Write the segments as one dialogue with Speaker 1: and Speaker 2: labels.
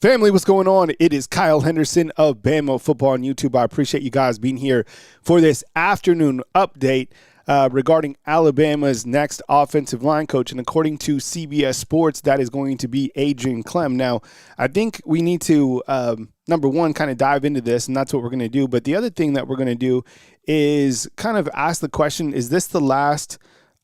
Speaker 1: Family, what's going on? It is Kyle Henderson of Bama Football on YouTube. I appreciate you guys being here for this afternoon update regarding Alabama's next offensive line coach. And according to CBS Sports, that is going to be Adrian Klemm. Now, I think we need to, number one, kind of dive into this, and that's what we're going to do. But the other thing that we're going to do is kind of ask the question, is this the last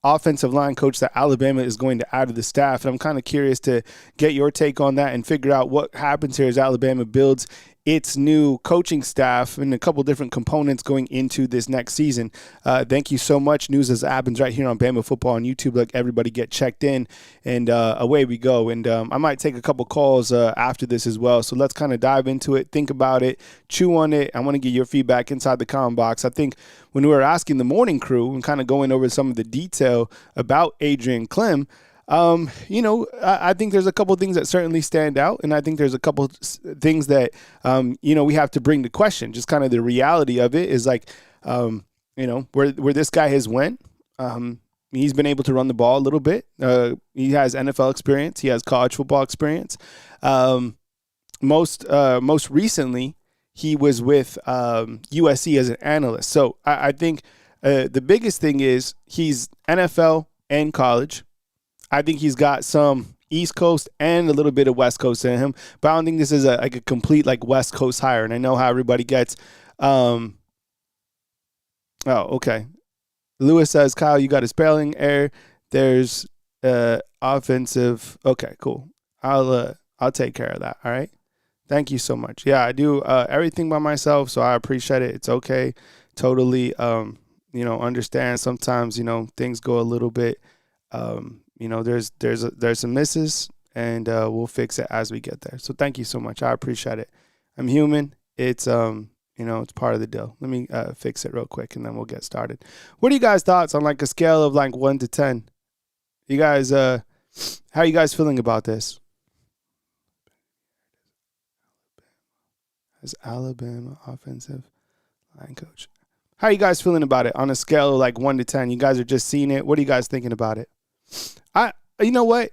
Speaker 1: offensive line coach that Alabama is going to add to the staff? And I'm kind of curious to get your take on that and figure out what happens here as Alabama builds its new coaching staff and a couple different components going into this next season. Thank you so much. News as happens right here on Bama Football on YouTube. Like, everybody get checked in, and away we go. And I might take a couple calls after this as well. So let's kind of dive into it, think about it, chew on it. I want to get your feedback inside the comment box. I think when we were asking the morning crew and kind of going over some of the detail about Adrian Klemm, I think there's a couple of things that certainly stand out, and I think there's a couple things that, we have to bring to question. Just kind of the reality of it is like, where this guy has went. He's been able to run the ball a little bit. He has NFL experience. He has college football experience. Most recently, he was with USC as an analyst. So I think the biggest thing is he's NFL and college. I think he's got some East Coast and a little bit of West Coast in him, but I don't think this is a complete West Coast hire. And I know how everybody gets. Okay. Lewis says, Kyle, you got a spelling error. There's offensive. Okay, cool. I'll take care of that. All right. Thank you so much. Yeah, I do everything by myself, so I appreciate it. It's okay. Totally. Understand sometimes things go a little bit. There's some misses, and we'll fix it as we get there. So thank you so much. I appreciate it. I'm human. It's it's part of the deal. Let me fix it real quick, and then we'll get started. What are you guys' thoughts on a scale of 1 to 10? You guys, how are you guys feeling about this? As Alabama offensive line coach, how are you guys feeling about it on a scale of 1 to 10? You guys are just seeing it. What are you guys thinking about it? You know what?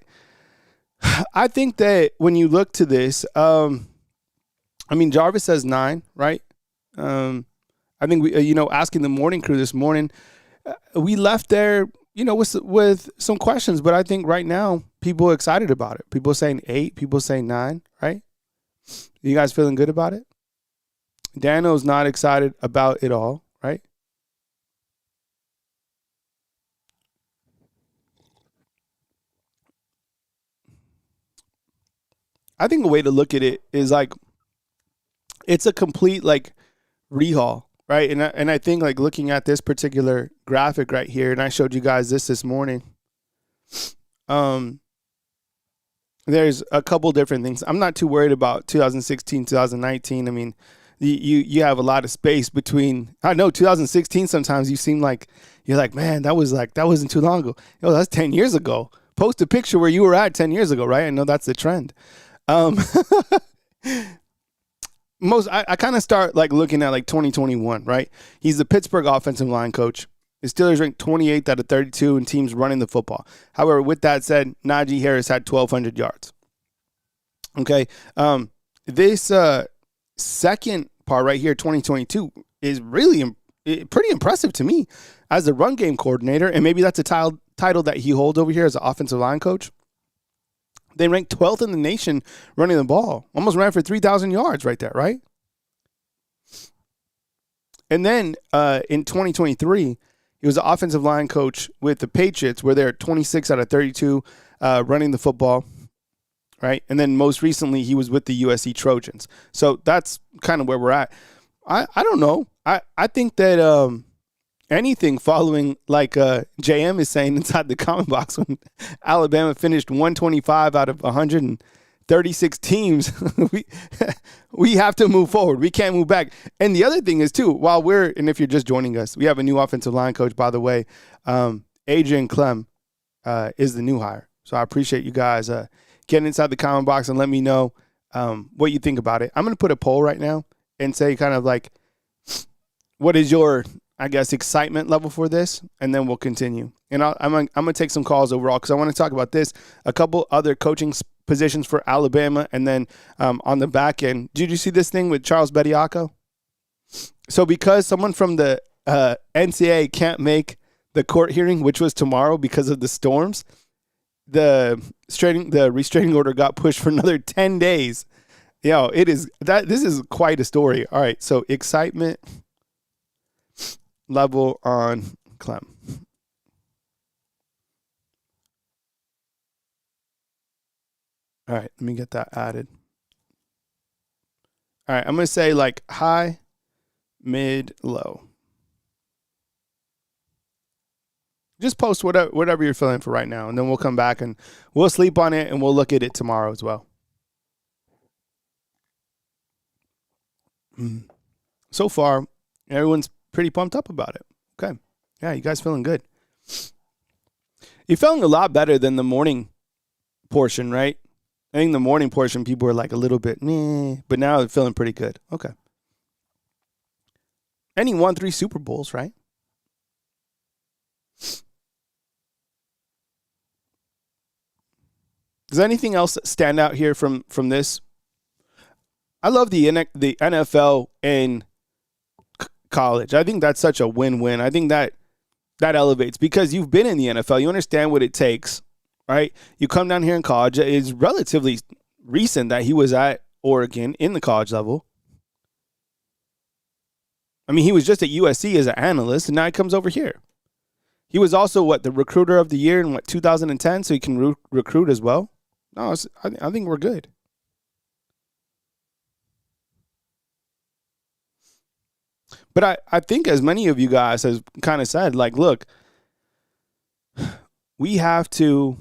Speaker 1: I think that when you look to this, Jarvis says 9, right? I think we, asking the morning crew this morning, we left there, with some questions, but I think right now people are excited about it. People are saying 8, people saying 9, right? You guys feeling good about it? Dano's not excited about it all, right? I think a way to look at it is it's a complete rehaul, right? And I think looking at this particular graphic right here, and I showed you guys this morning. There's a couple different things. I'm not too worried about 2016, 2019. I mean, you have a lot of space between. I know 2016. Sometimes you seem you're man, that wasn't too long ago. That's 10 years ago. Post a picture where you were at 10 years ago, right? I know that's the trend. I kind of start looking at 2021, right? He's the Pittsburgh offensive line coach. The Steelers ranked 28th out of 32 in teams running the football. However, with that said, Najee Harris had 1,200 yards. Okay. This second part right here, 2022, is really pretty impressive to me as a run game coordinator, and maybe that's a title that he holds over here as an offensive line coach. They ranked 12th in the nation running the ball. Almost ran for 3,000 yards right there, right? And then in 2023, he was the offensive line coach with the Patriots, where they're 26 out of 32 running the football, right? And then most recently, he was with the USC Trojans. So that's kind of where we're at. I don't know. I think that anything following JM is saying inside the comment box, when Alabama finished 125 out of 136 teams, we have to move forward. We can't move back. And the other thing is, too, and if you're just joining us, we have a new offensive line coach, by the way. Adrian Klemm is the new hire. So I appreciate you guys getting inside the comment box and let me know what you think about it. I'm going to put a poll right now and say kind of what is your excitement level for this, and then we'll continue. And I'm going to take some calls overall because I want to talk about this. A couple other coaching positions for Alabama. And then on the back end, did you see this thing with Charles Bediako? So because someone from the NCAA can't make the court hearing, which was tomorrow because of the storms, the restraining order got pushed for another 10 days. This is quite a story. All right, so excitement level on Klemm. All right, let me get that added. All right, I'm going to say like high, mid, low. Just post whatever you're feeling for right now, and then we'll come back and we'll sleep on it, and we'll look at it tomorrow as well. So far, everyone's pretty pumped up about it. Okay. Yeah, you guys feeling good. You're feeling a lot better than the morning portion, right? I think the morning portion, people were like a little bit, meh, but now they're feeling pretty good. Okay. And he won 3 Super Bowls, right? Does anything else stand out here from this? I love the NFL and college. I think that's such a win-win. I think that elevates because you've been in the NFL. You understand what it takes, right? You come down here in college. It's relatively recent that he was at Oregon in the college level. I mean, he was just at USC as an analyst, and now he comes over here. He was also, the recruiter of the year in, 2010, so he can recruit as well? No, I think we're good. But I think as many of you guys have kind of said, like, look, we have to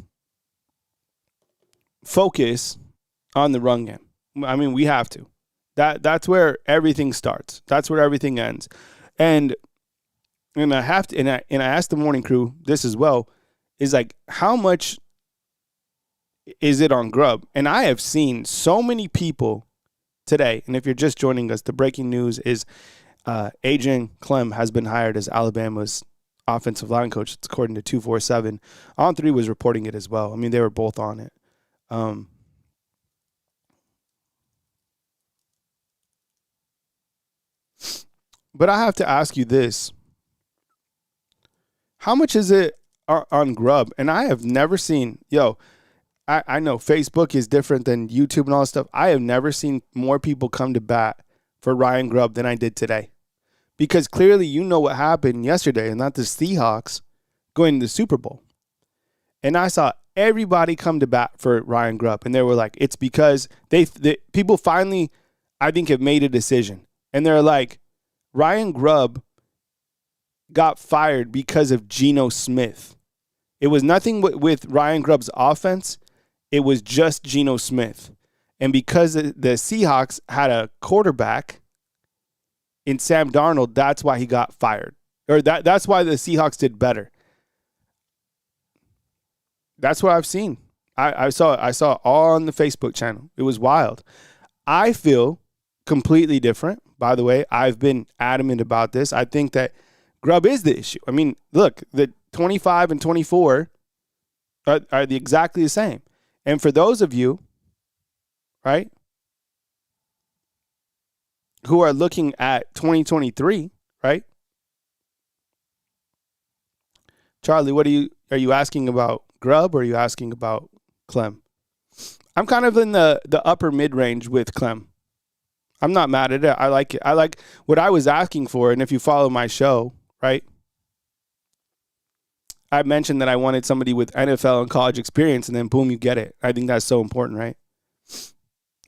Speaker 1: focus on the run game. I mean, we have to. That's where everything starts. That's where everything ends. And I have to, and I asked the morning crew this as well, is like, how much is it on Grubb? And I have seen so many people today, and if you're just joining us, the breaking news is Adrian Klemm has been hired as Alabama's offensive line coach. It's according to 247. On3 was reporting it as well. I mean, they were both on it. But I have to ask you this. How much is it on Grubb? And I have never seen, I know Facebook is different than YouTube and all that stuff. I have never seen more people come to bat for Ryan Grubb than I did today. Because clearly you know what happened yesterday, and not the Seahawks going to the Super Bowl. And I saw everybody come to bat for Ryan Grubb, and they were like, it's because people finally, I think, have made a decision. And they're like, Ryan Grubb got fired because of Geno Smith. It was nothing with Ryan Grubb's offense. It was just Geno Smith. And because the Seahawks had a quarterback in Sam Darnold, that's why he got fired. Or that's why the Seahawks did better. That's what I've seen. I saw all on the Facebook channel. It was wild. I feel completely different. By the way, I've been adamant about this. I think that Grubb is the issue. I mean, look, the 25 and 24 are exactly the same. And for those of you, right, who are looking at 2023, right? Charlie, are you asking about Grubb or are you asking about Klemm? I'm kind of in the upper mid-range with Klemm. I'm not mad at it. I like it. I like what I was asking for, and if you follow my show, right, I mentioned that I wanted somebody with NFL and college experience, and then boom, you get it. I think that's so important, right?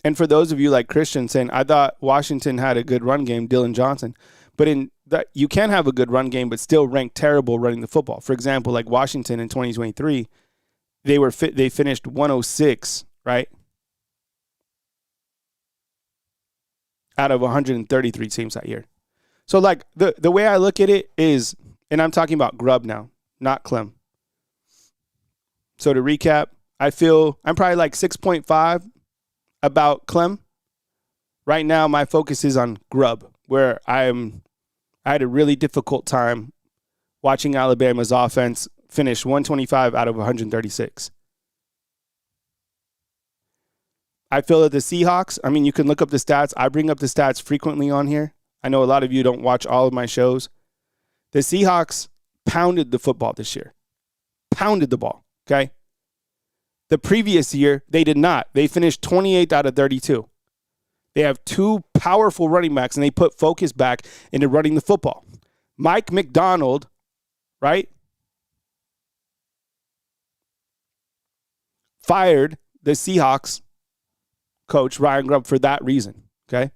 Speaker 1: And for those of you like Christian saying, I thought Washington had a good run game, Dylan Johnson, but in that you can have a good run game, but still rank terrible running the football. For example, like Washington in 2023, they finished 106, right, out of 133 teams that year. So like the way I look at it is, and I'm talking about Grubb now, not Klemm. So to recap, I feel I'm probably like 6.5 about Klemm. Right now, my focus is on Grubb, where I had a really difficult time watching Alabama's offense finish 125 out of 136. I feel that the Seahawks, I mean, you can look up the stats. I bring up the stats frequently on here. I know a lot of you don't watch all of my shows. The Seahawks pounded the football this year. Pounded the ball, okay? The previous year, they did not. They finished 28th out of 32. They have two powerful running backs, and they put focus back into running the football. Mike McDonald, right, fired the Seahawks coach, Ryan Grubb, for that reason, okay?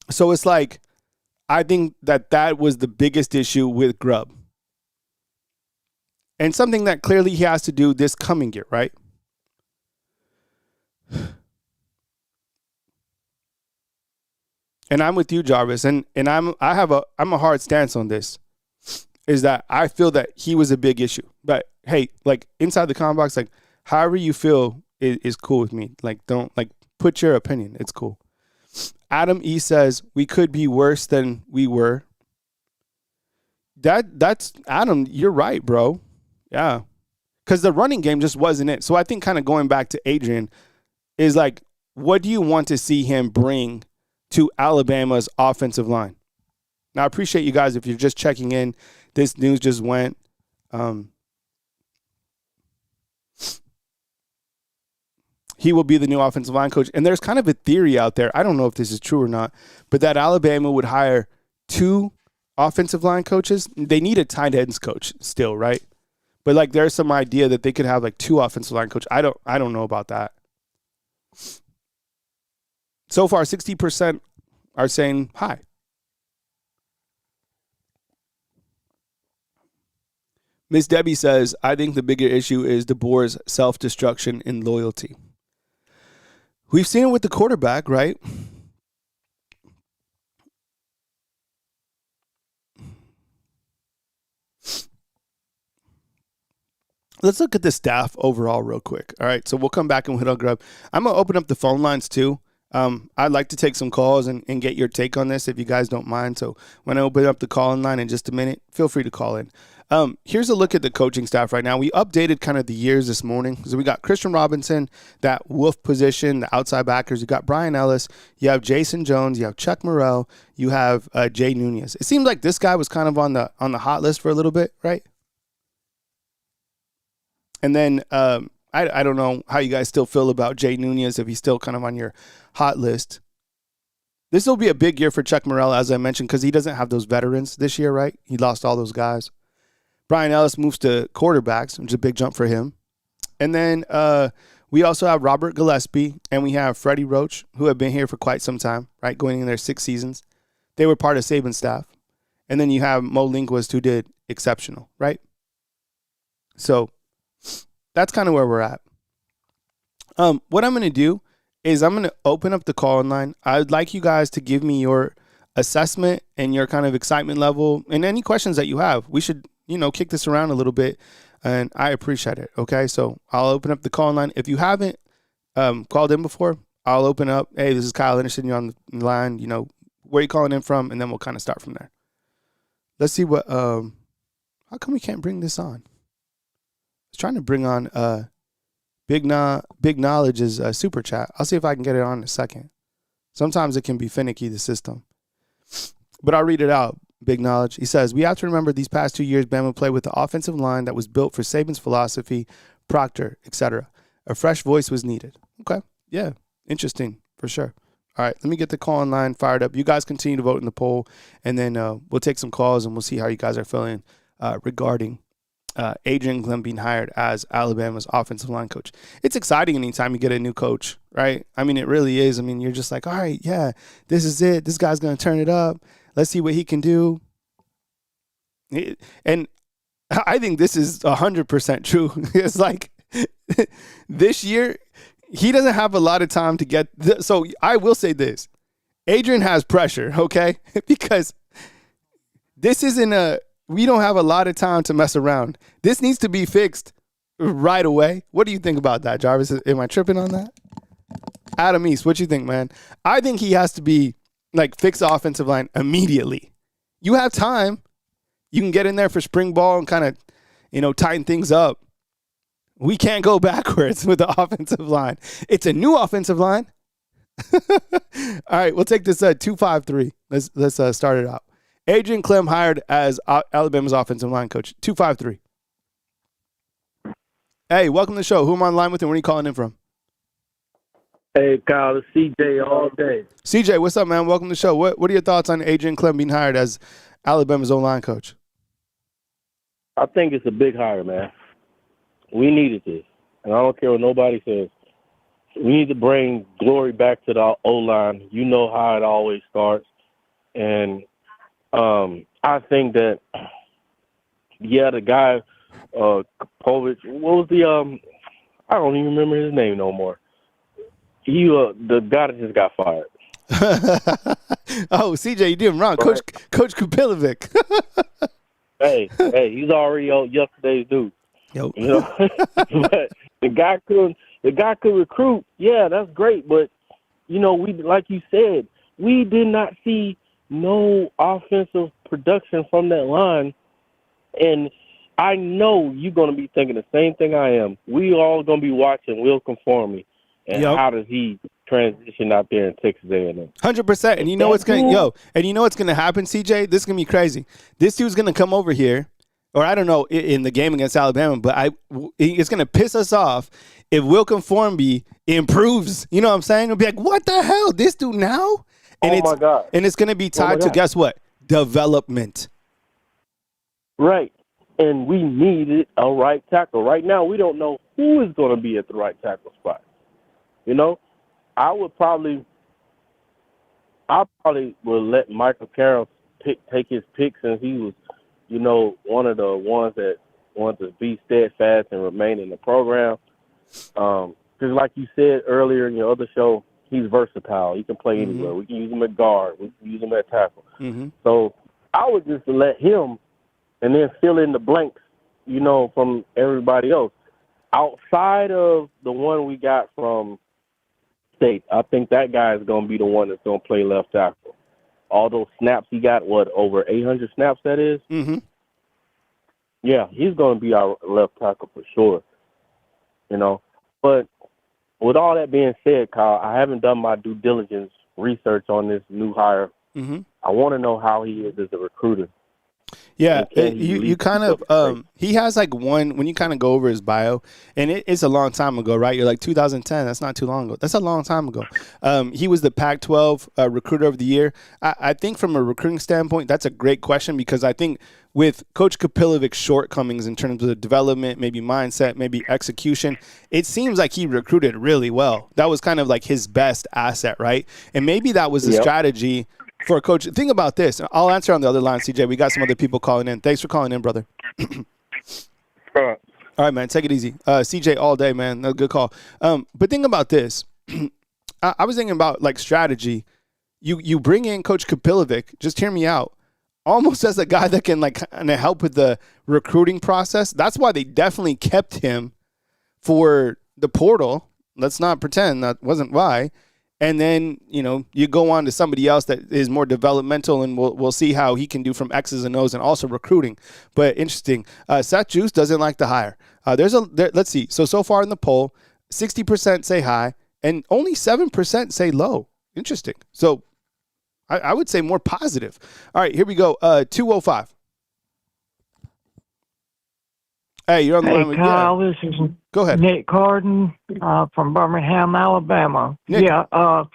Speaker 1: So it's like, I think that was the biggest issue with Grubb. And something that clearly he has to do this coming year, right? And I'm with you, Jarvis, and I'm a hard stance on this. Is that I feel that he was a big issue. But hey, like inside the comment box, like however you feel is cool with me. Like don't put your opinion. It's cool. Adam E says we could be worse than we were. That's Adam, you're right, bro. Yeah. Because the running game just wasn't it. So I think kind of going back to Adrian is like, what do you want to see him bring to Alabama's offensive line? Now, I appreciate you guys if you're just checking in. This news just went. He will be the new offensive line coach. And there's kind of a theory out there. I don't know if this is true or not, but that Alabama would hire 2 offensive line coaches. They need a tight ends coach still, right? But like there's some idea that they could have like 2 offensive line coaches. I don't know about that. So far, 60% are saying hi. Miss Debbie says, I think the bigger issue is DeBoer's self-destruction and loyalty. We've seen it with the quarterback, right? Let's look at the staff overall real quick. All right, so we'll come back and hit on Grubb. I'm going to open up the phone lines too. I'd like to take some calls and get your take on this if you guys don't mind. So when I open up the call-in line in just a minute, feel free to call in. Here's a look at the coaching staff right now. We updated kind of the years this morning. So we got Christian Robinson, that wolf position, the outside backers. You got Brian Ellis. You have Jason Jones. You have Chuck Morrell. You have Jay Nunez. It seems like this guy was kind of on the hot list for a little bit, right? And then I don't know how you guys still feel about Jay Nunez, if he's still kind of on your hot list. This will be a big year for Chuck Morrell, as I mentioned, because he doesn't have those veterans this year, right? He lost all those guys. Brian Ellis moves to quarterbacks, which is a big jump for him. And then we also have Robert Gillespie, and we have Freddie Roach, who have been here for quite some time, right, going in their 6 seasons. They were part of Saban's staff. And then you have Mo Linguist, who did exceptional, right? So that's kind of where we're at. What I'm going to do is I'm going to open up the call-in line. I'd like you guys to give me your assessment and your kind of excitement level and any questions that you have. We should, kick this around a little bit, and I appreciate it, okay? So I'll open up the call-in line. If you haven't called in before, I'll open up. Hey, this is Kyle Henderson. You're on the line. Where are you calling in from? And then we'll kind of start from there. Let's see what how come we can't bring this on? I was trying to bring on Big Knowledge's super chat. I'll see if I can get it on in a second. Sometimes it can be finicky, the system. But I'll read it out. Big Knowledge. He says, we have to remember these past 2 years, Bama played with the offensive line that was built for Saban's philosophy, Proctor, etc. A fresh voice was needed. Okay. Yeah. Interesting. For sure. All right. Let me get the call line fired up. You guys continue to vote in the poll, and then we'll take some calls, and we'll see how you guys are feeling regarding Adrian Klemm being hired as Alabama's offensive line coach. It's exciting anytime you get a new coach, right? I mean, it really is. I mean, you're just like, all right, yeah, this is it. This guy's going to turn it up. Let's see what he can do. And I think this is 100% true. It's like this year, he doesn't have a lot of time to get. So I will say this. Adrian has pressure, okay? Because this isn't we don't have a lot of time to mess around. This needs to be fixed right away. What do you think about that, Jarvis? Am I tripping on that? Adam East, what you think, man? I think he has to be fix the offensive line immediately. You have time. You can get in there for spring ball and kind of, tighten things up. We can't go backwards with the offensive line. It's a new offensive line. All right, we'll take this 253. Let's start it out. Adrian Klemm hired as Alabama's offensive line coach. 253. Hey, welcome to the show. Who am I on line with and where are you calling in from?
Speaker 2: Hey, Kyle, it's CJ all day.
Speaker 1: CJ, what's up, man? Welcome to the show. What are your thoughts on Adrian Klemm being hired as Alabama's O-line coach?
Speaker 2: I think it's a big hire, man. We needed this. And I don't care what nobody says. We need to bring glory back to the O-line. You know how it always starts. And I think that, the guy, Povich, what was the I don't even remember his name no more. He, the guy that just got fired.
Speaker 1: Oh, CJ, you did him wrong. Right. Coach Kupilovic.
Speaker 2: hey, he's already on yesterday's dude.
Speaker 1: Yo.
Speaker 2: But the guy could recruit. Yeah, that's great. But, we, like you said, we did not see no offensive production from that line. And I know you're going to be thinking the same thing I am. We all going to be watching Will Conformi. And how does he transition out there in Texas A&M?
Speaker 1: 100%. And you know what's going to happen, CJ? This is going to be crazy. This dude's going to come over here, or I don't know, in the game against Alabama, but it's going to piss us off if Will Conformi improves. You know what I'm saying? It'll be like, what the hell? This dude now? And
Speaker 2: my God.
Speaker 1: And it's going to be tied to, guess what? Development.
Speaker 2: Right. And we needed a right tackle. Right now, we don't know who is going to be at the right tackle spot. I probably will let Michael Carroll take his pick since he was, one of the ones that wanted to be steadfast and remain in the program. Because like you said earlier in your other show, he's versatile. He can play anywhere. We can use him at guard. We can use him at tackle. So I would just let him and then fill in the blanks, from everybody else. Outside of the one we got from State, I think that guy is going to be the one that's going to play left tackle. All those snaps he got, over 800 snaps that is? Yeah, he's going to be our left tackle for sure. But with all that being said, Kyle, I haven't done my due diligence research on this new hire. I want to know how he is as a recruiter.
Speaker 1: Yeah, you kind of he has like one when you kind of go over his bio, and it's a long time ago, right? You're like 2010. That's not too long ago. That's a long time ago. He was the Pac-12 recruiter of the year. I think from a recruiting standpoint, that's a great question because I think with Coach Kupilovic's shortcomings in terms of the development, maybe mindset, maybe execution, it seems like he recruited really well. That was kind of like his best asset, right? And maybe that was the strategy for a coach. Think about this. I'll answer on the other line, CJ. We got some other people calling in. Thanks for calling in, brother. All right, man. Take it easy. CJ all day, man. No, good call. But think about this. I was thinking about like strategy. You bring in Coach Kupilovic. Just hear me out. Almost as a guy that can like kind of help with the recruiting process. That's why they definitely kept him for the portal. Let's not pretend that wasn't why. And then, you go on to somebody else that is more developmental, and we'll see how he can do from X's and O's and also recruiting. But interesting. Seth Juice doesn't like the hire. Let's see. So far in the poll, 60% say high, and only 7% say low. Interesting. So I would say more positive. All right, here we go. 205. Hey, you're on the line with
Speaker 3: Kyle, this is
Speaker 1: Go ahead.
Speaker 3: Nick Carden from Birmingham, Alabama.
Speaker 1: Nick.
Speaker 3: Yeah, I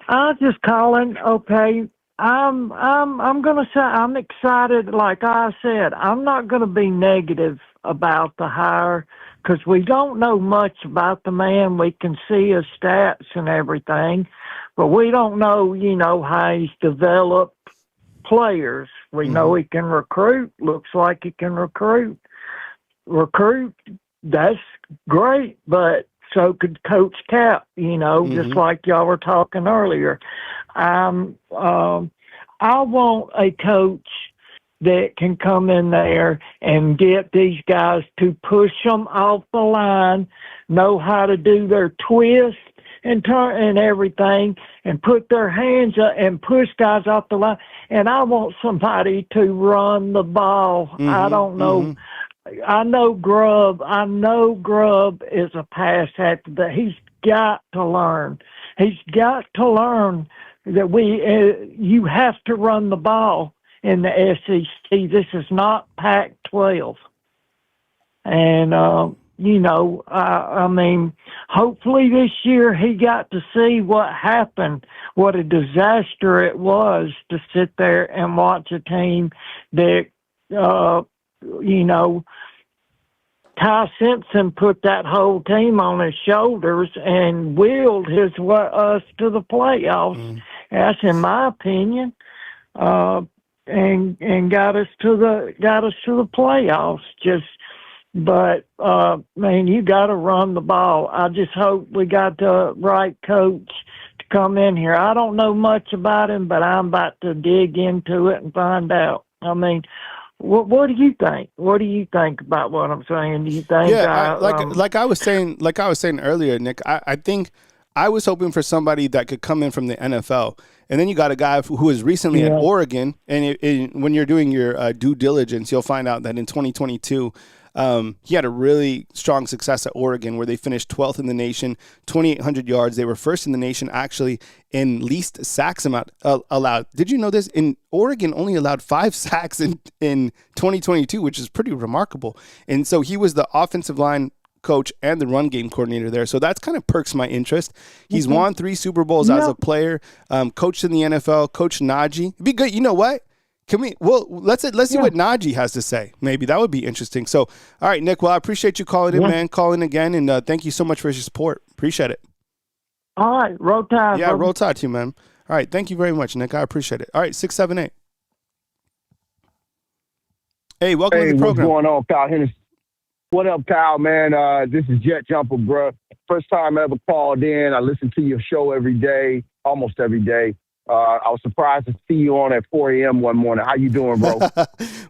Speaker 3: was just calling. Okay, I'm gonna say I'm excited. Like I said, I'm not gonna be negative about the hire because we don't know much about the man. We can see his stats and everything, but we don't know, how he's developed players. We know he can recruit. Looks like he can recruit. That's great, but so could Coach Cap, just like y'all were talking earlier. I want a coach that can come in there and get these guys to push them off the line, know how to do their twist and turn and everything, and put their hands up and push guys off the line. And I want somebody to run the ball. I don't know. I know Grubb is a pass happy, but he's got to learn. He's got to learn that you have to run the ball in the SEC. This is not Pac-12. And, I mean, hopefully this year he got to see what happened, what a disaster it was to sit there and watch a team that, Ty Simpson put that whole team on his shoulders and willed us to the playoffs.
Speaker 1: Mm.
Speaker 3: That's in my opinion, and got us to the playoffs. But man, you got to run the ball. I just hope we got the right coach to come in here. I don't know much about him, but I'm about to dig into it and find out. I mean, what do you think? What do you think about what I'm saying? Do you think?
Speaker 1: Yeah, like I was saying earlier, Nick. I think I was hoping for somebody that could come in from the NFL, and then you got a guy who was recently at Oregon. And when you're doing your due diligence, you'll find out that in 2022. He had a really strong success at Oregon where they finished 12th in the nation, 2,800 yards. They were first in the nation actually in least sacks allowed. Did you know this? In Oregon only allowed 5 sacks in 2022, which is pretty remarkable. And so he was the offensive line coach and the run game coordinator there. So that's kind of perks my interest. He's won 3 Super Bowls as a player, coached in the NFL, coached Najee. It'd be good. You know what? Let's see what Najee has to say. Maybe that would be interesting. So, all right, Nick. Well, I appreciate you calling in, man. Calling again, and thank you so much for your support. Appreciate it.
Speaker 3: All right, roll tide.
Speaker 1: Yeah, roll tide to you, man. All right, thank you very much, Nick. I appreciate it. All right, 678. Hey, welcome to the program.
Speaker 4: What's going on, Kyle Henderson? What up, Kyle, man? This is Jet Jumper, bro. First time I ever called in. I listen to your show every day, almost every day. I was surprised to see you on at 4 a.m. one morning. How you doing, bro?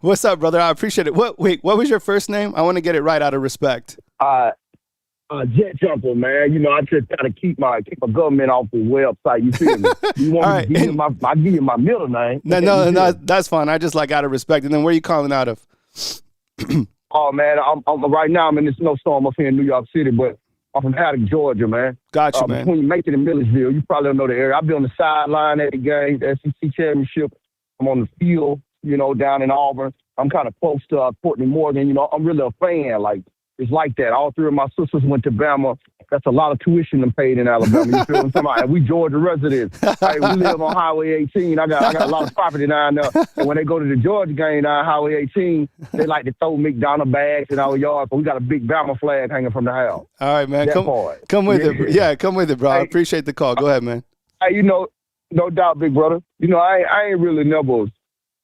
Speaker 1: What's up, brother? I appreciate it. What was your first name? I want to get it right out of respect.
Speaker 4: Jet Jumper, man. You know, I just gotta keep my government off the website. You feel me? You want me to give you I give you my middle name.
Speaker 1: No, that's fine. I just like out of respect. And then where are you calling out of?
Speaker 4: Oh man, I'm right now. I'm in this snowstorm up here in New York City, but I'm from Haddock, Georgia, man.
Speaker 1: Gotcha, man.
Speaker 4: Between Macon and Millersville, you probably don't know the area. I'll be on the sideline at the game, the SEC championship. I'm on the field, down in Auburn. I'm kind of close to Courtney Morgan. I'm really a fan. Like, it's like that. All 3 of my sisters went to Bama. That's a lot of tuition them paid in Alabama. You feel what I'm talking about? And we Georgia residents. Hey, we live on Highway 18. I got a lot of property down there. And when they go to the Georgia game down Highway 18, they like to throw McDonald bags in our yard. So we got a big Bama flag hanging from the house.
Speaker 1: All right, man. Come with it. Yeah, come with it, bro. I appreciate the call. Go ahead, man.
Speaker 4: Hey, no doubt, big brother. I ain't really never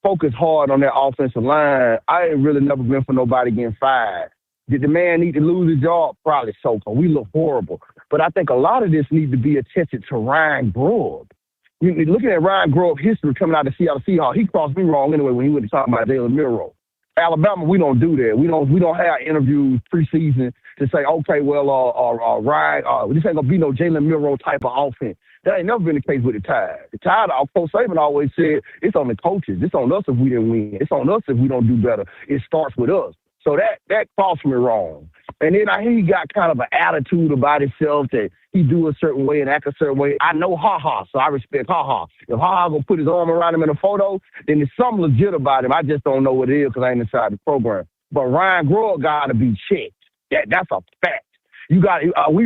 Speaker 4: focused hard on that offensive line. I ain't really never been for nobody getting fired. Did the man need to lose his job? Probably so, because we look horrible. But I think a lot of this needs to be attested to Ryan Grubb. Looking at Ryan Grubb's history coming out of Seattle Seahawks, he crossed me wrong anyway when he went to talk about Jalen Milroe. Alabama, we don't do that. We don't have interviews preseason to say, okay, well, Ryan, this ain't gonna be no Jalen Milroe type of offense. That ain't never been the case with the Tide. The Tide, our Coach Saban always said, it's on the coaches. It's on us if we didn't win. It's on us if we don't do better. It starts with us. So that crossed me wrong. And then I hear he got kind of an attitude about himself that he do a certain way and act a certain way. I know Ha-Ha, so I respect Ha-Ha. If Ha-Ha gonna put his arm around him in a photo, then there's something legit about him. I just don't know what it is because I ain't inside the program. But Ryan Grubb got to be checked. That's a fact. You got we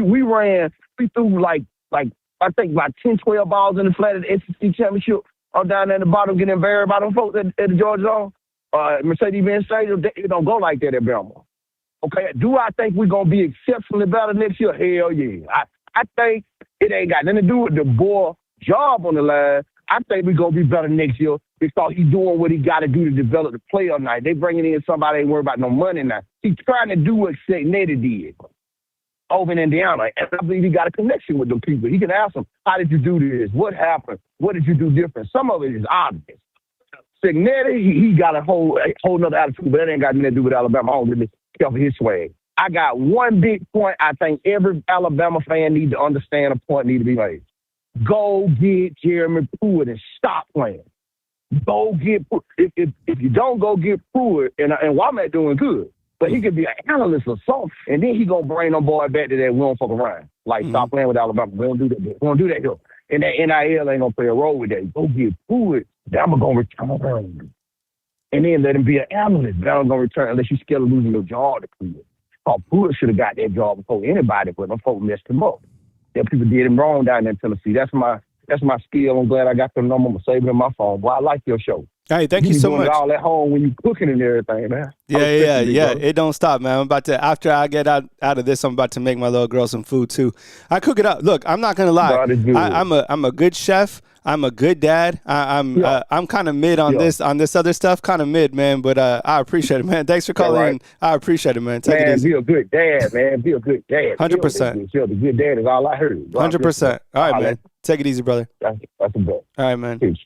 Speaker 4: threw like I think about 10, 12 balls in the flat at the SEC championship. I'm down there at the bottom getting embarrassed by them folks at the Georgia Zone. Mercedes-Benz Stadium, it don't go like that at Bama. Okay, do I think we're going to be exceptionally better next year? Hell yeah. I think it ain't got nothing to do with the boy job on the line. I think we're going to be better next year because he's doing what he got to do to develop the player now. They bringing in somebody ain't worried about no money now. He's trying to do what Nettie did over in Indiana, and I believe he got a connection with them people. He can ask them, how did you do this? What happened? What did you do different? Some of it is obvious. Signetti, he got a whole nother attitude, but that ain't got nothing to do with Alabama. I don't really care for his swag. I got one big point I think every Alabama fan needs to understand. A point need to be made. Go get Jeremy Pruitt and stop playing. Go get if you don't go get Pruitt, and Womack doing good. But he could be an analyst or something, and then he gonna bring them boy back to that we don't fuck around. Like, stop playing with Alabama. We don't do that. We don't do that here. And that NIL ain't gonna play a role with that. Go get Pruitt. Bama gonna return. And then let him be an analyst. Bama gonna return unless you scared of losing your job to Pruitt. Pruitt should have got that job before anybody, but them folks messed him up. Them people did him wrong down there in Tennessee. That's my skill. I'm glad I got the number. I'm gonna save it in my phone. Boy, I like your show.
Speaker 1: Hey, thank you so much.
Speaker 4: All at home when you cooking and everything, man.
Speaker 1: Yeah. It don't stop, man. I'm about to, after I get out of this, I'm about to make my little girl some food too. I cook it up. Look, I'm not gonna lie. I'm a good chef. I'm a good dad. I'm kind of mid on this other stuff, kind of mid, man. But I appreciate it, man. Thanks for calling in. I appreciate it, man. Take it easy.
Speaker 4: Be a good dad, man. Be a good dad.
Speaker 1: 100%.
Speaker 4: The good dad is all I heard.
Speaker 1: 100%. All right, man. Take it easy, brother.
Speaker 4: That's a bet.
Speaker 1: All right, man.
Speaker 4: Peace.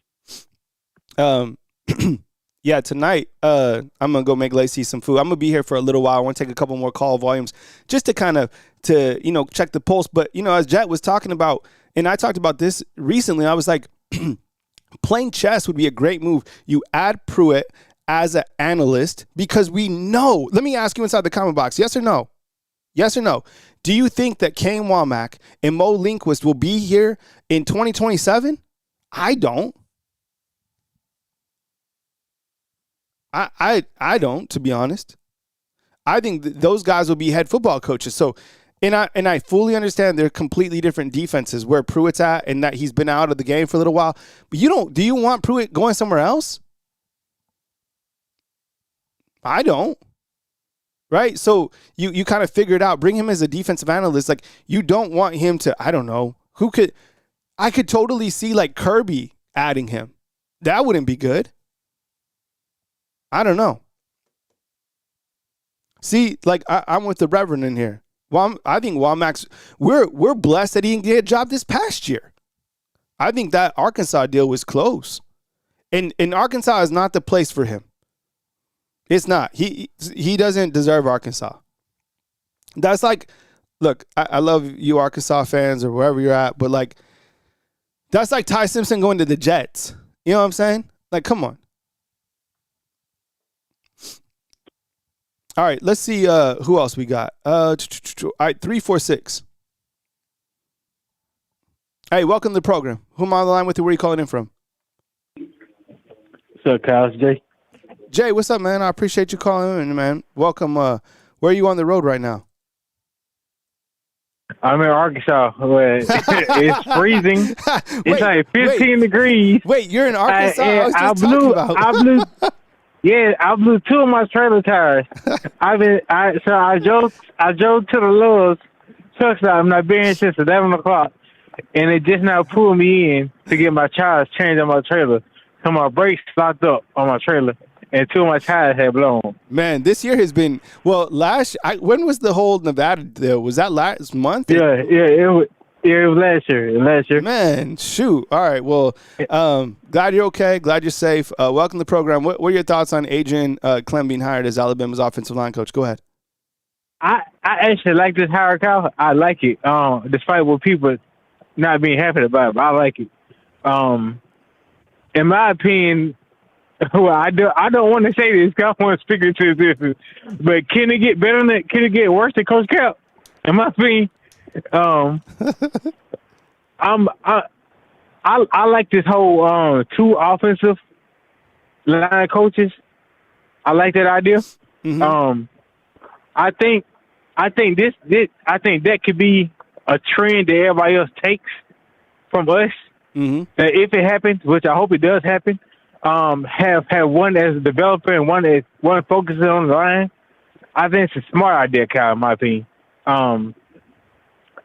Speaker 1: Yeah, tonight I'm gonna go make Lacey some food. I'm gonna be here for a little while. I want to take a couple more call volumes just to kind of check the pulse. But as Jet was talking about, and I talked about this recently, I was like, playing chess would be a great move. You add Pruitt as an analyst because we know. Let me ask you inside the comment box: yes or no? Yes or no? Do you think that Kane Womack and Mo Linquist will be here in 2027? I don't. I don't, to be honest. I think those guys will be head football coaches. So, and I fully understand they're completely different defenses where Pruitt's at and that he's been out of the game for a little while. But do you want Pruitt going somewhere else? I don't. Right? So you kind of figure it out. Bring him as a defensive analyst. Like, you don't want him to, I don't know, I could totally see like Kirby adding him. That wouldn't be good. I don't know. See, like I'm with the Reverend in here. I think Womack's, we're blessed that he didn't get a job this past year. I think that Arkansas deal was close. And Arkansas is not the place for him. It's not. He doesn't deserve Arkansas. That's like, look, I love you Arkansas fans or wherever you're at, but like, that's like Ty Simpson going to the Jets. You know what I'm saying? Like, come on. All right, let's see who else we got. All right, 346. Hey, welcome to the program. Who am I on the line with? Where are you calling in from?
Speaker 5: What's up, Kyle? It's Jay.
Speaker 1: Jay, what's up, man? I appreciate you calling in, man. Welcome. Where are you on the road right now?
Speaker 5: I'm in Arkansas. It's freezing. It's like 15 degrees.
Speaker 1: Wait, you're in Arkansas?
Speaker 5: I blew two of my trailer tires. I drove to the Lord's truck stop. I'm not been since 11 o'clock, and it just now pulled me in to get my tires changed on my trailer. So my brakes locked up on my trailer, and two of my tires had blown.
Speaker 1: Man, this year has been when was the whole Nevada deal? Was that last month?
Speaker 5: Yeah, it was last year.
Speaker 1: Man, shoot. All right. Well, glad you're okay. Glad you're safe. Welcome to the program. What are your thoughts on Adrian Klemm being hired as Alabama's offensive line coach? Go ahead.
Speaker 5: I actually like this hire, Kyle. I like it. Despite what people not being happy about it, but I like it. In my opinion, well, I don't want to say this because I want to speak into this, but can it get better than? Can it get worse than Coach Cap? In my opinion. I like this whole two offensive line coaches. I like that idea. Mm-hmm. I think that could be a trend that everybody else takes from us. Mm-hmm. That if it happens, which I hope it does happen, have one as a developer and one focusing on the line. I think it's a smart idea, Kyle, in my opinion.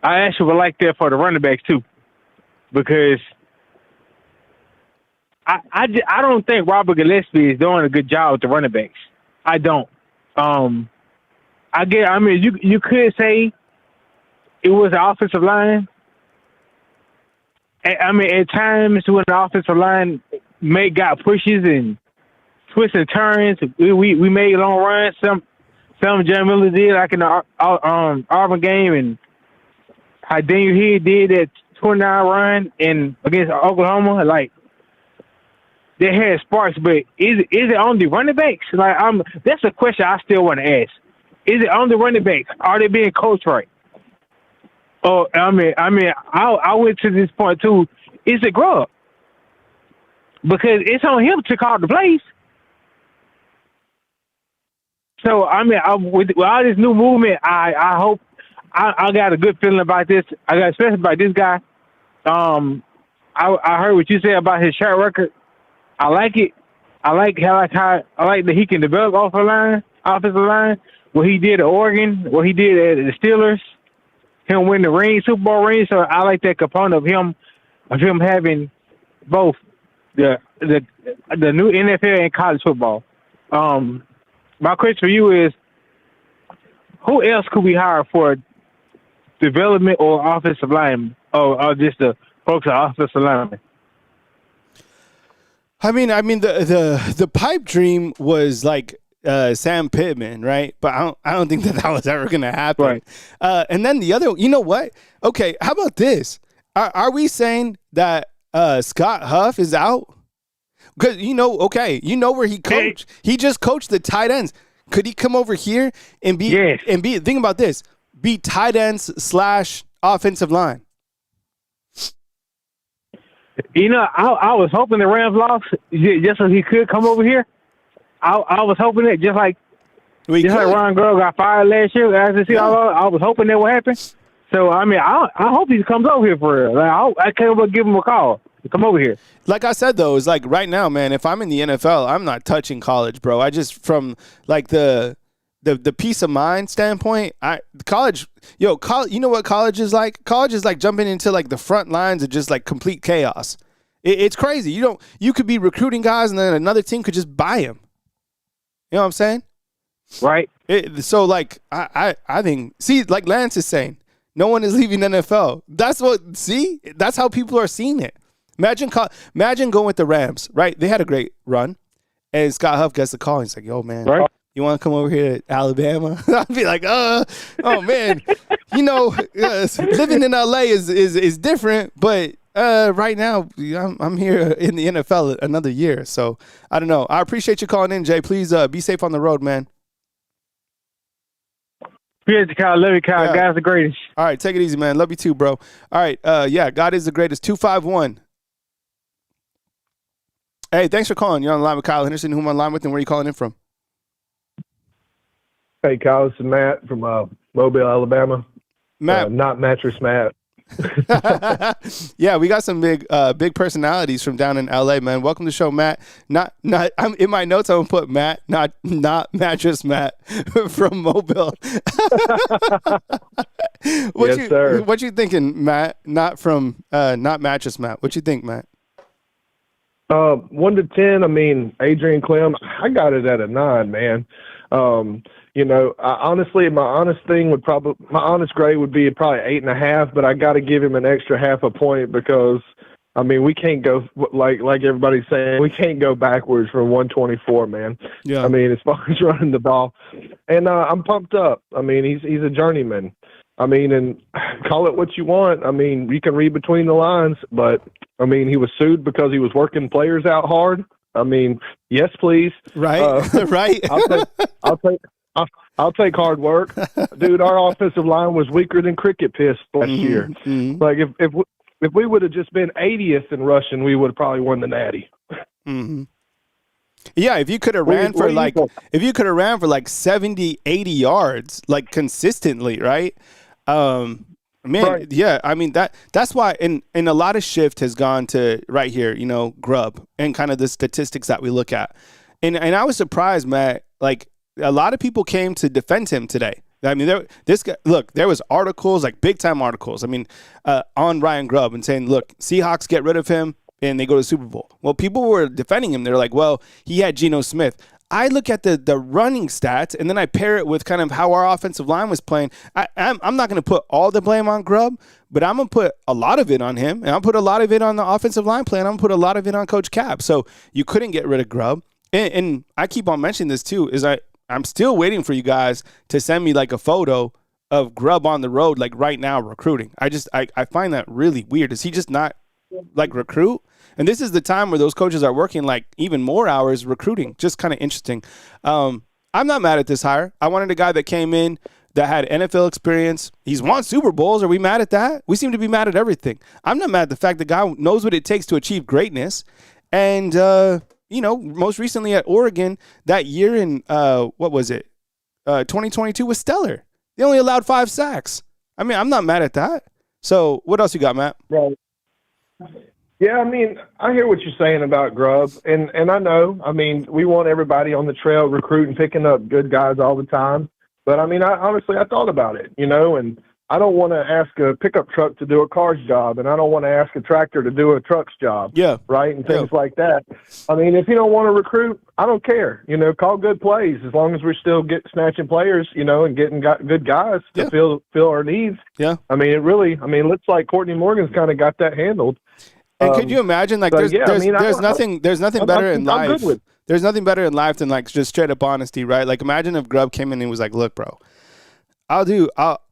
Speaker 5: I actually would like that for the running backs too, because I don't think Robert Gillespie is doing a good job with the running backs. I don't. You could say it was the offensive line. At times when the offensive line got pushes and twists and turns, we made long runs. Some John Miller did, like in the Auburn game, and how Daniel Hill did that 29 run against Oklahoma. Like, they had sparks, but is it on the running backs? Like, that's a question I still want to ask. Is it on the running backs? Are they being coached right? Oh, I went to this point too. Is it Grubb? Because it's on him to call the plays. So with all this new movement, I hope I got a good feeling about this. I got especially about this guy. I heard what you said about his track record. I like it. I like that he can develop offensive line. What he did at Oregon, what he did at the Steelers, him win the Super Bowl ring. So I like that component of him having both the new NFL and college football. My question for you is, who else could we hire for development or offensive lineman, or just the folks at offensive lineman?
Speaker 1: I mean, the pipe dream was like Sam Pittman, right? But I don't think that was ever going to happen.
Speaker 5: Right.
Speaker 1: And then the other, you know what? Okay, how about this? Are we saying that Scott Huff is out? Because you know where he coached. He just coached the tight ends. Could he come over here and be?
Speaker 5: Yes.
Speaker 1: And be? Think about this: be tight ends / offensive line.
Speaker 5: You know, I was hoping the Rams lost just so he could come over here. I was hoping it just like Ron Grubb got fired last year after the Seahawks. I was hoping that would happen. So I hope he comes over here for real. Like, I can't even give him a call. Come over here.
Speaker 1: Like I said, though, it's like right now, man, if I'm in the NFL, I'm not touching college, bro. I just, from like the peace of mind standpoint, college, you know what college is like? College is like jumping into like the front lines of just like complete chaos. It's crazy. You could be recruiting guys and then another team could just buy them. You know what I'm saying?
Speaker 5: Right.
Speaker 1: So like, I think, see, like Lance is saying, no one is leaving NFL. That's how people are seeing it. Imagine going with the Rams, right? They had a great run, and Scott Huff gets the call. And he's like, "Yo, man,
Speaker 5: right.
Speaker 1: You want to come over here to Alabama?" I'd be like, oh man, living in LA is different, but right now I'm here in the NFL another year, so I don't know. I appreciate you calling in, Jay. Please be safe on the road, man.
Speaker 5: Appreciate you, Kyle. Love you, Kyle.
Speaker 1: Yeah.
Speaker 5: God's the greatest.
Speaker 1: All right, take it easy, man. Love you too, bro. All right, God is the greatest. 251. Hey, thanks for calling. You're on the line with Kyle Henderson. Who am I on the line with, and where are you calling in from?
Speaker 6: Hey, Kyle, this is Matt from Mobile, Alabama.
Speaker 1: Matt.
Speaker 6: Not Mattress Matt.
Speaker 1: Yeah, we got some big personalities from down in LA, man. Welcome to the show, Matt. I'm in my notes. I'm gonna put Matt, not Mattress Matt from Mobile.
Speaker 6: Yes, sir.
Speaker 1: What you thinking, Matt? Not Mattress Matt. What you think, Matt?
Speaker 6: 1 to 10. I mean, Adrian Klemm, I got it at a 9, man. Honestly, my honest grade would be probably 8.5, but I got to give him an extra half a point because, I mean, we can't go like everybody's saying, we can't go backwards from 124, man.
Speaker 1: Yeah.
Speaker 6: I mean, as far as running the ball, and I'm pumped up. I mean, he's a journeyman. I mean, and call it what you want. I mean, you can read between the lines, but I mean, he was sued because he was working players out hard. I mean, yes, please.
Speaker 1: Right. Right.
Speaker 6: I'll take hard work, dude. Our offensive line was weaker than cricket piss last year.
Speaker 1: Mm-hmm.
Speaker 6: Like if we would have just been 80th in rushing, we would have probably won the Natty.
Speaker 1: Mm-hmm. Yeah, if you could have ran for like 70, 80 yards, like consistently, right? Man,
Speaker 6: right.
Speaker 1: Yeah, I mean that's why and a lot of shift has gone to right here, Grubb and kind of the statistics that we look at. And I was surprised, Matt, like a lot of people came to defend him today. I mean, there was articles, like big time articles. I mean, on Ryan Grubb and saying, look, Seahawks get rid of him and they go to the Super Bowl. Well, people were defending him. They're like, well, he had Geno Smith. I look at the running stats and then I pair it with kind of how our offensive line was playing. I'm not going to put all the blame on Grubb, but I'm going to put a lot of it on him, and I'll put a lot of it on the offensive line play, and I'm going to put a lot of it on Coach Cap. So you couldn't get rid of Grubb. And I keep on mentioning this too, is I'm still waiting for you guys to send me like a photo of Grubb on the road, like right now recruiting. I find that really weird. Does he just not like recruit? And this is the time where those coaches are working like even more hours recruiting. Just kind of interesting. I'm not mad at this hire. I wanted a guy that came in that had NFL experience. He's won Super Bowls. Are we mad at that? We seem to be mad at everything. I'm not mad at the fact the guy knows what it takes to achieve greatness. And, most recently at Oregon, that year in, 2022 was stellar. They only allowed 5 sacks. I mean, I'm not mad at that. So what else you got, Matt?
Speaker 6: Right. Yeah, I mean, I hear what you're saying about Grubb, and I know. I mean, we want everybody on the trail recruiting, picking up good guys all the time. But, I mean, I thought about it, and I don't want to ask a pickup truck to do a car's job, and I don't want to ask a tractor to do a truck's job, right, and things like that. I mean, if you don't want to recruit, I don't care. Call good plays as long as we're still snatching players, and getting good guys to fill our needs.
Speaker 1: Yeah.
Speaker 6: I mean, it looks like Courtney Morgan's kind of got that handled.
Speaker 1: And could you imagine, there's nothing better in life. There's nothing better in life than just straight up honesty, right? Like, imagine if Grubb came in and was like, "Look, bro, I'm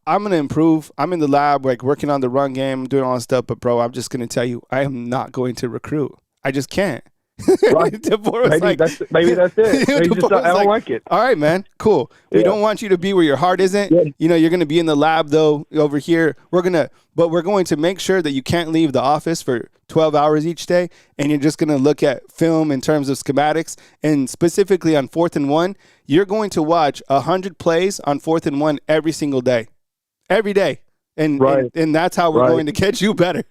Speaker 1: gonna improve. I'm in the lab, working on the run game, doing all this stuff. But, bro, I'm just gonna tell you, I am not going to recruit. I just can't."
Speaker 6: Right. maybe that's it. Maybe just, I don't like it.
Speaker 1: All right, man. Cool. We don't want you to be where your heart isn't. Yeah. You're going to be in the lab though over here. We're going to make sure that you can't leave the office for 12 hours each day, and you're just going to look at film in terms of schematics, and specifically on 4th and 1, you're going to watch 100 plays on 4th and 1 every single day. Every day. And that's how we're going to get you better.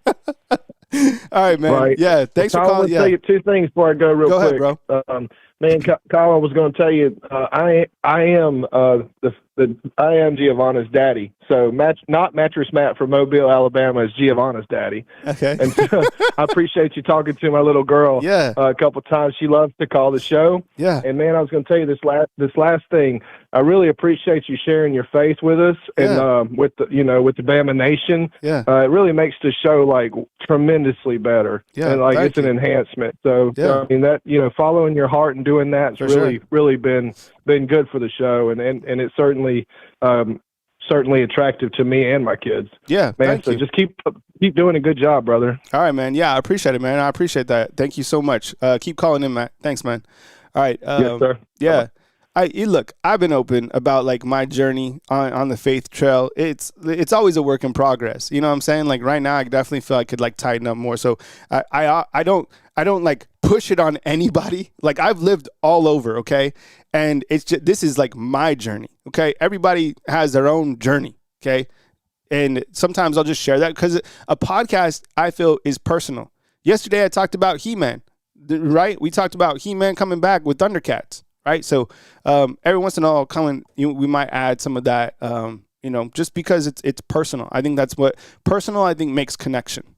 Speaker 1: All right, man.
Speaker 6: Right.
Speaker 1: Yeah, thanks for calling.
Speaker 6: I want to tell you 2 things before I go real quick.
Speaker 1: Go ahead, bro.
Speaker 6: Man, Kyle, I was going to tell you, I am Giovanna's daddy. So not Mattress Matt from Mobile, Alabama is Giovanna's daddy.
Speaker 1: Okay.
Speaker 6: And so I appreciate you talking to my little girl a couple times. She loves to call the show.
Speaker 1: Yeah.
Speaker 6: And, man, I was going to tell you this last thing. I really appreciate you sharing your faith with us and with the Bama Nation.
Speaker 1: Yeah.
Speaker 6: It really makes the show tremendously better.
Speaker 1: Yeah.
Speaker 6: And it's an enhancement. So I mean that following your heart and doing that's really been good for the show, and it's certainly attractive to me and my kids.
Speaker 1: Yeah,
Speaker 6: man. So just keep doing a good job, brother.
Speaker 1: All right, man. Yeah, I appreciate it, man. I appreciate that. Thank you so much. Keep calling in, Matt. Thanks, man. All right.
Speaker 6: Yes, sir.
Speaker 1: Yeah. Look, I've been open about my journey on the faith trail. It's always a work in progress. You know what I'm saying? Right now, I definitely feel I could tighten up more. So I don't push it on anybody. I've lived all over, okay? And it's just, this is my journey, okay? Everybody has their own journey, okay? And sometimes I'll just share that because a podcast, I feel, is personal. Yesterday I talked about He-Man, right? We talked about He-Man coming back with Thundercats. Right, so every once in a while, we might add some of that, just because it's personal. I think that's what personal. I think makes connection.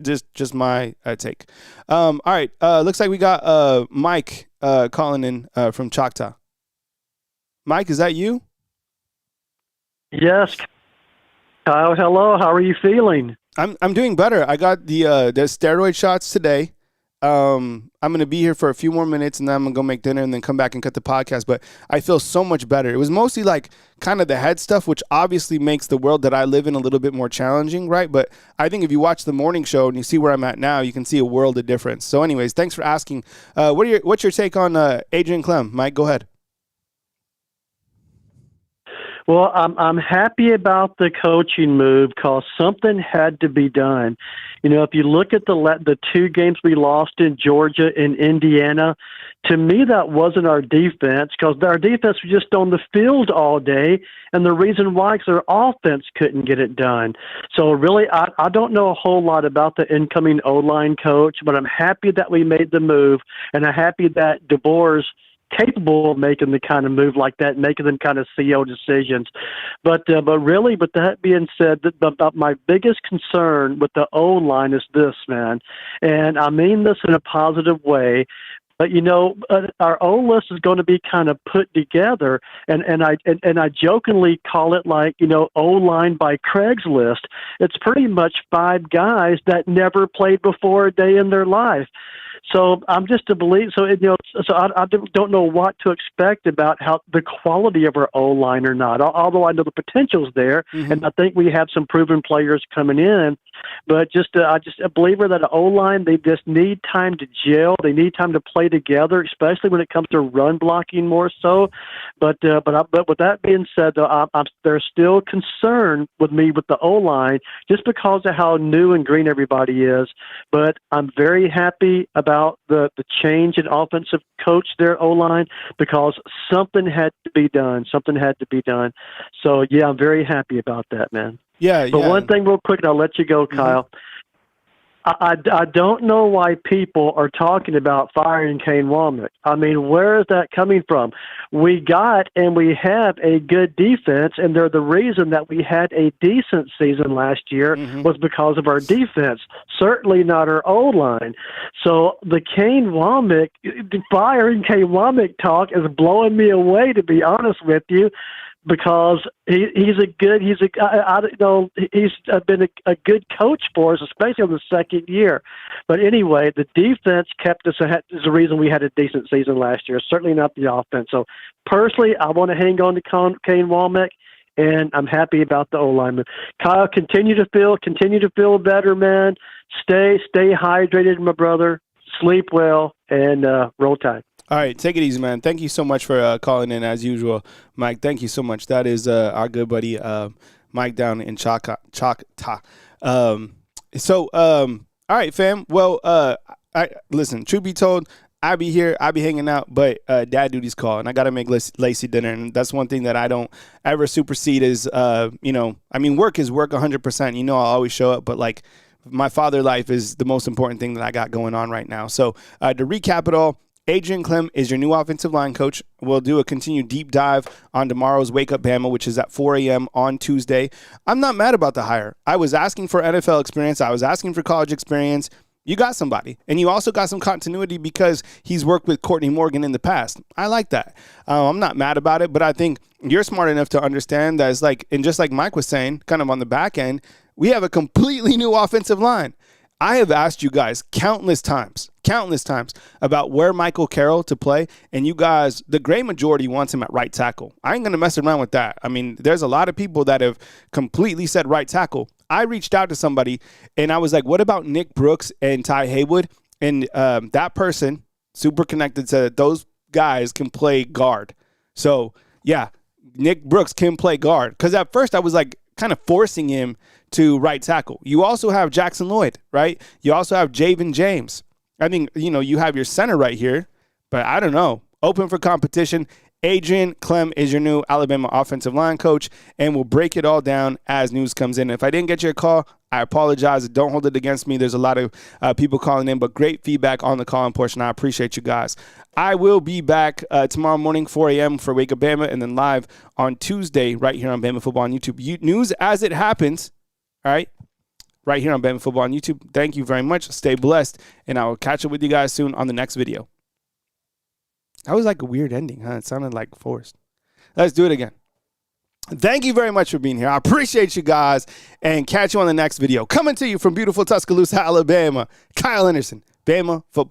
Speaker 1: Just my take. All right, looks like we got Mike calling in from Choctaw. Mike, is that you?
Speaker 7: Yes, Kyle. Hello. How are you feeling?
Speaker 1: I'm doing better. I got the steroid shots today. I'm going to be here for a few more minutes, and then I'm going to go make dinner and then come back and cut the podcast. But I feel so much better. It was mostly kind of the head stuff, which obviously makes the world that I live in a little bit more challenging, right? But I think if you watch the morning show and you see where I'm at now, you can see a world of difference. So anyways, thanks for asking. What's your take on Adrian Klemm? Mike, go ahead.
Speaker 7: Well, I'm happy about the coaching move because something had to be done. If you look at the 2 games we lost in Georgia and Indiana, to me that wasn't our defense because our defense was just on the field all day, and the reason why is their offense couldn't get it done. So really, I don't know a whole lot about the incoming O-line coach, but I'm happy that we made the move, and I'm happy that DeBoer's capable of making the kind of move like that, making them kind of CEO decisions. But really, with that being said, my biggest concern with the O-line is this, man, and I mean this in a positive way. But our O list is going to be kind of put together, and I jokingly call it O-line by Craigslist. It's pretty much 5 guys that never played before a day in their life. So I'm just to believe. So I don't know what to expect about how the quality of our O-line or not. Although I know the potential's there, and I think we have some proven players coming in. But I just a believer that an O-line, they just need time to gel. They need time to play together, especially when it comes to run blocking more so. But with that being said, though, there's still concern with me with the O-line just because of how new and green everybody is. But I'm very happy about the change in offensive coach there, O-line, because something had to be done. Something had to be done. So, yeah, I'm very happy about that, man.
Speaker 1: Yeah.
Speaker 7: But one thing real quick, and I'll let you go, Kyle. I don't know why people are talking about firing Kane Womack. I mean, where is that coming from? We got and we have a good defense, and they're the reason that we had a decent season last year was because of our defense, certainly not our O-line. So the firing Kane Womack talk is blowing me away, to be honest with you. Because he's been a good coach for us, especially on the second year. But anyway, the defense kept us ahead. Is the reason we had a decent season last year. Certainly not the offense. So personally, I want to hang on to Kane Womack, and I'm happy about the O-lineman. Kyle, continue to feel better, man. Stay hydrated, my brother. Sleep well, and roll Tide.
Speaker 1: All right, take it easy, man. Thank you so much for calling in as usual, Mike. Thank you so much. That is our good buddy Mike down in Choctaw. All right, fam. Well, listen. Truth be told, I be here, I be hanging out, but dad duty's call, and I got to make Lacey dinner, and that's one thing that I don't ever supersede is, work is work 100%. I'll always show up, but like my father life is the most important thing that I got going on right now. So to recap it all, Adrian Klemm is your new offensive line coach. We'll do a continued deep dive on tomorrow's Wake Up Bama, which is at 4 a.m. on Tuesday. I'm not mad about the hire. I was asking for NFL experience. I was asking for college experience. You got somebody. And you also got some continuity because he's worked with Courtney Morgan in the past. I like that. I'm not mad about it, but I think you're smart enough to understand that it's like, and just like Mike was saying, kind of on the back end, we have a completely new offensive line. I have asked you guys countless times about where Michael Carroll to play, and you guys, the great majority wants him at right tackle. I ain't going to mess around with that. I mean, there's a lot of people that have completely said right tackle. I reached out to somebody, and I was like, what about Nick Brooks and Ty Haywood? And that person, super connected, said those guys can play guard. So, yeah, Nick Brooks can play guard. Because at first I was like kind of forcing him to right tackle. You also have Jackson Lloyd, right? You also have Javen James. I think, you have your center right here, but I don't know. Open for competition. Adrian Klemm is your new Alabama offensive line coach, and we'll break it all down as news comes in. If I didn't get your call, I apologize. Don't hold it against me. There's a lot of people calling in, but great feedback on the call-in portion. I appreciate you guys. I will be back tomorrow morning, 4 a.m. for Wake Up Bama, and then live on Tuesday right here on Bama Football on YouTube. News as it happens. All right, right here on Bama Football on YouTube. Thank you very much. Stay blessed, and I will catch up with you guys soon on the next video. That was like a weird ending, huh? It sounded like forced. Let's do it again. Thank you very much for being here. I appreciate you guys, and catch you on the next video. Coming to you from beautiful Tuscaloosa, Alabama, Kyle Henderson, Bama Football.